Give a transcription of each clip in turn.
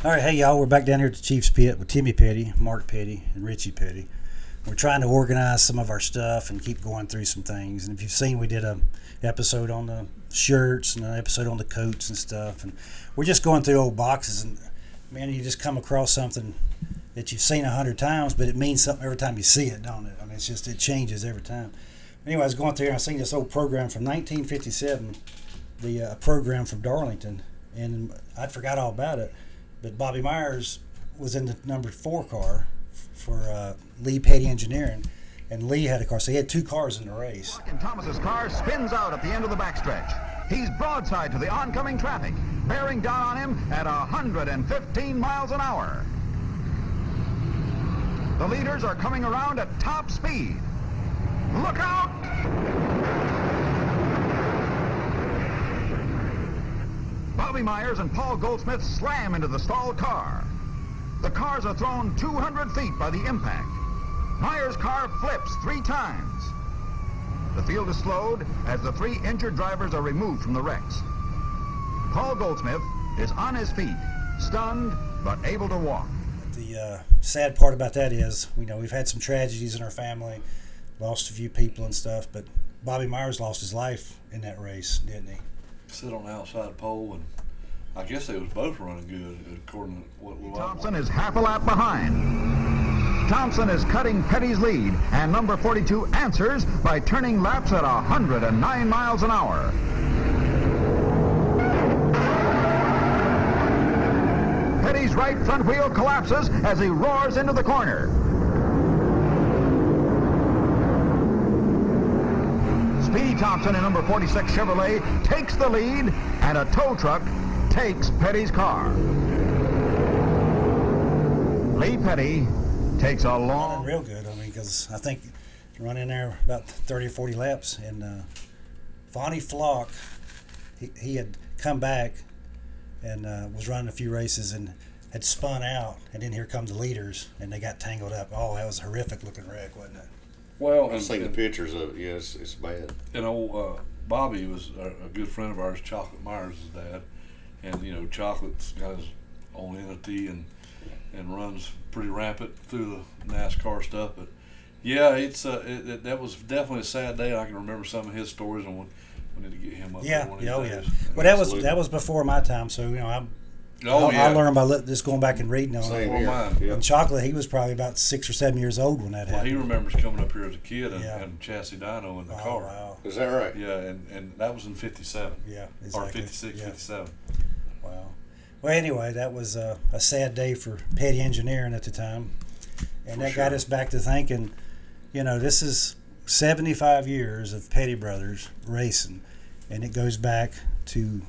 All right, hey y'all, we're back down here at the Chiefs Pit with Timmy Petty, Mark Petty, and Richie Petty. We're trying to organize some of our stuff and keep going through some things. And if you've seen, we did a episode on the shirts and an episode on the coats and stuff. And we're just going through old boxes, and man, you just come across something that you've seen 100 times, but it means something every time you see it, don't it? I mean, it changes every time. Anyway, I was going through and I seen this old program from 1957, the program from Darlington, and I forgot all about it. But Bobby Myers was in the number 4 car for Lee Petty Engineering, and Lee had a car, so he had 2 cars in the race. And Thomas's car spins out at the end of the backstretch. He's broadside to the oncoming traffic, bearing down on him at 115 miles an hour. The leaders are coming around at top speed. Look out! Bobby Myers and Paul Goldsmith slam into the stalled car. The cars are thrown 200 feet by the impact. Myers' car flips 3 times. The field is slowed as the 3 injured drivers are removed from the wrecks. Paul Goldsmith is on his feet, stunned but able to walk. The sad part about that is, we've had some tragedies in our family, lost a few people and stuff, but Bobby Myers lost his life in that race, didn't he? Sit on the outside pole, and I guess they was both running good, according to what we Thompson is half a lap behind. Thompson is cutting Petty's lead, and number 42 answers by turning laps at 109 miles an hour. Petty's right front wheel collapses as he roars into the corner. Speedy Thompson in number 46 Chevrolet takes the lead, and a tow truck takes Petty's car. Lee Petty takes a long... Real good, because I think running there about 30 or 40 laps, and Vonnie Flock, he had come back and was running a few races and had spun out, and then here come the leaders, and they got tangled up. Oh, that was a horrific looking wreck, wasn't it? Well, I've seen the pictures of it. Yes, it's bad. And old Bobby was a good friend of ours, Chocolate Myers' dad, and Chocolate's got his own entity and runs pretty rampant through the NASCAR stuff. But yeah, that was definitely a sad day. I can remember some of his stories, and we need to get him up. Yeah, there yeah, days. Well, that was before my time, so I learned by just going back and reading on Same it. here. Mine. Yep. And Chocolate, he was probably about 6 or 7 years old when that Well, happened. he remembers coming up here as a kid and, Yeah. and Chassis Dino in the Oh, car. wow. Is that right? Yeah, and that was in 57. Yeah, exactly. Or 56, Yeah. 57. Wow. Well, anyway, that was a sad day for Petty Engineering at the time. And that got us back to thinking, this is 75 years of Petty Brothers racing. And it goes back to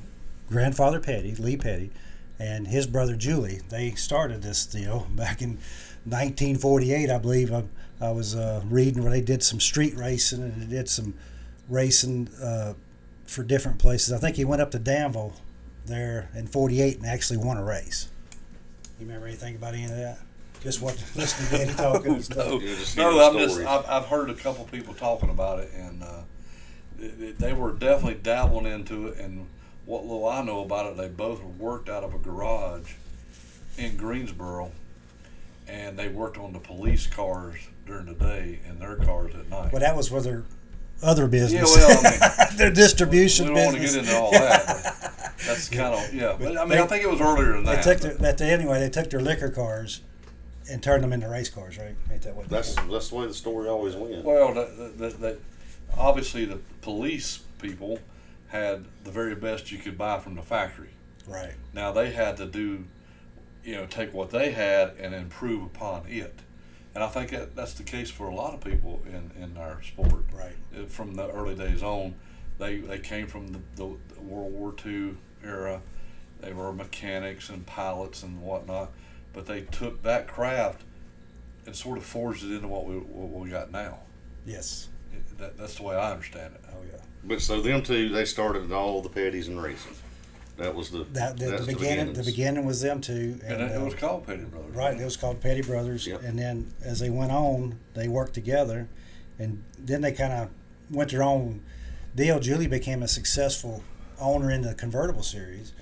grandfather Petty, Lee Petty, and his brother Julie. They started this deal back in 1948, I believe. I was reading where they did some street racing, and they did some racing for different places. I think he went up to Danville there in 48 and actually won a race. You remember anything about any of that? Just listening to Eddie talking and stuff. I've heard a couple people talking about it, and they were definitely dabbling into it. And what little I know about it, they both worked out of a garage in Greensboro, and they worked on the police cars during the day and their cars at night. Well, that was for their other business. Yeah, well, their distribution we don't business. want to get into all that. But that's kind of But I think it was earlier than that. They took their liquor cars and turned them into race cars, right? Ain't that what? That's the way the story always went. Well, obviously the police people had the very best you could buy from the factory. Right. Now they had to take what they had and improve upon it. And I think that's the case for a lot of people in our sport. Right. From the early days on, they came from the World War II era. They were mechanics and pilots and whatnot, but they took that craft and sort of forged it into what we got now. Yes. That's the way I understand it. Oh yeah. But so them two, they started all the Petties and racing. That was the beginning. The beginning was them two, And it was called Petty Brothers. Right. It was called Petty Brothers, Yep. and then as they went on, they worked together, and then they kind of went their own deal. Julie became a successful owner in the convertible series,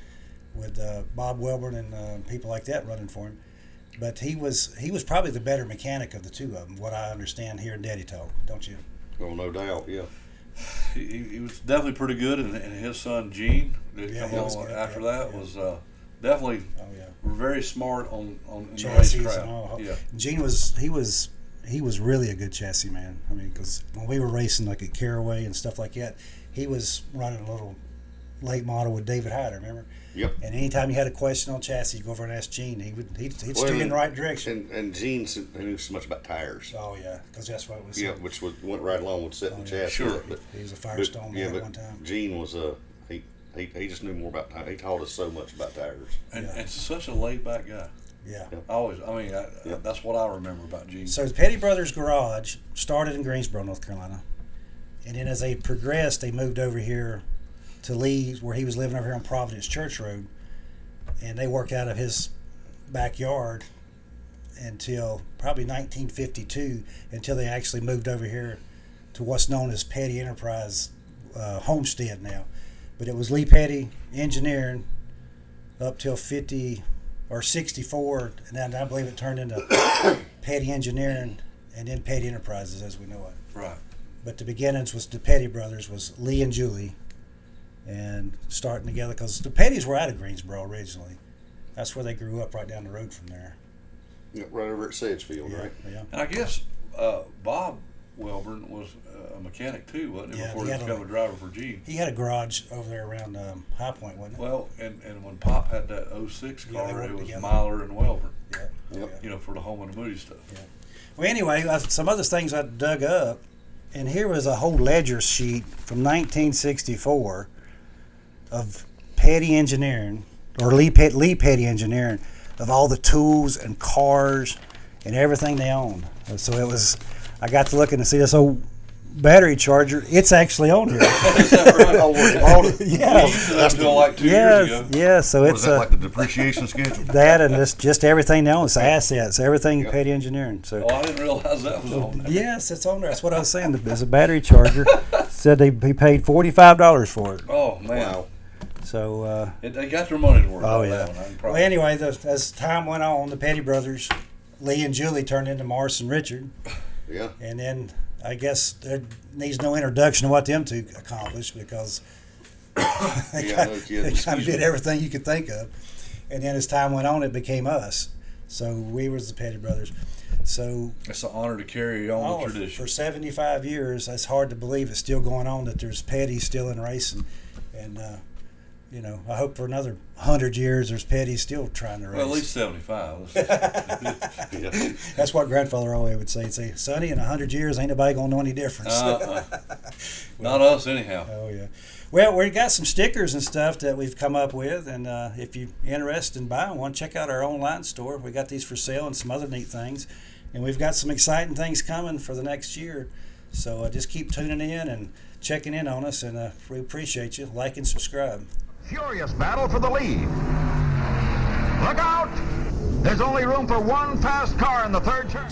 with Bob Welborn and people like that running for him. But he was probably the better mechanic of the two of them, what I understand here in Daddy Talk, don't you? Oh, no doubt, yeah. He was definitely pretty good, and his son Gene that Yeah, come he was along good, after yeah, that yeah. was definitely Oh yeah, very smart on in the chassis racecraft. and all. Yeah, Gene was really a good chassis man. I mean, because when we were racing like at Caraway and stuff like that, he was running a little late model with David Hyder, remember? Yep. And anytime you had a question on chassis, you go over and ask Gene. He'd steer you in and- the right direction. And Gene knew so much about tires. Oh yeah, because that's what it was. Yeah, which went right along with setting the chassis Sure. up. But, He was a Firestone man but at one time. Gene was he just knew more about tires. He taught us so much about tires. and such a laid back guy. Yeah. That's what I remember about Gene. So the Petty Brothers Garage started in Greensboro, North Carolina, and then as they progressed, they moved over here to Lee, where he was living over here on Providence Church Road, and they worked out of his backyard until probably 1952, until they actually moved over here to what's known as Petty Enterprise Homestead now. But it was Lee Petty Engineering up till 50 or 64, and then I believe it turned into Petty Engineering and then Petty Enterprises as we know it. Right. But the beginnings was the Petty brothers, was Lee and Julie, and starting together because the Pettys were out of Greensboro originally. That's where they grew up, right down the road from there. Yeah, right over at Sedgefield, right? Yeah. And I guess Bob Welborn was a mechanic too, wasn't he? Yeah, Before he he had became a driver for Gene. He had a garage over there around High Point, wasn't it? Well, and when Pop had that 06 Yeah, they car, worked it was together. Myler and Welborn. Yeah. Yep. You know, for the Home and the Moody stuff. Yeah. Well, anyway, some other things I dug up, and here was a whole ledger sheet from 1964 of Petty Engineering, or Lee Petty Engineering, of all the tools and cars and everything they owned. So it was, I got to looking to see this old battery charger. It's actually on here. Is that right? Oh, where he bought it? Yeah. That's until like 2 years Yeah, ago. yeah. So Was it's that like the depreciation schedule? that and just everything they own. It's assets, everything Petty Engineering. So. Oh, I didn't realize that was on there. Yes, it's on there. That's what I was saying. There's a battery charger. Said he paid $45 for it. Oh man, Wow. So, they got their money's worth. oh out of yeah. that one. I can Well, promise. anyway, as time went on, the Petty brothers, Lee and Julie, turned into Morris and Richard, Yeah. and then I guess there needs no introduction to what them two accomplished because they Yeah, kind no kidding. of did everything you could think of. And then as time went on, it became us. So we was the Petty brothers. So It's an honor to carry on the tradition. for 75 years, it's hard to believe it's still going on, that there's Petty still in racing. And, you know, I hope for another 100 years there's Petty still trying to race. Well, at least 75. Yeah. That's what grandfather always would say. He'd say, Sonny, in 100 years, ain't nobody going to know any difference. Not us, anyhow. Oh, yeah. Well, we got some stickers and stuff that we've come up with, and if you're interested in buying one, check out our online store. We got these for sale and some other neat things, and we've got some exciting things coming for the next year. So just keep tuning in and checking in on us, and we appreciate you. Like and subscribe. Furious battle for the lead. Look out! There's only room for one fast car in the third turn.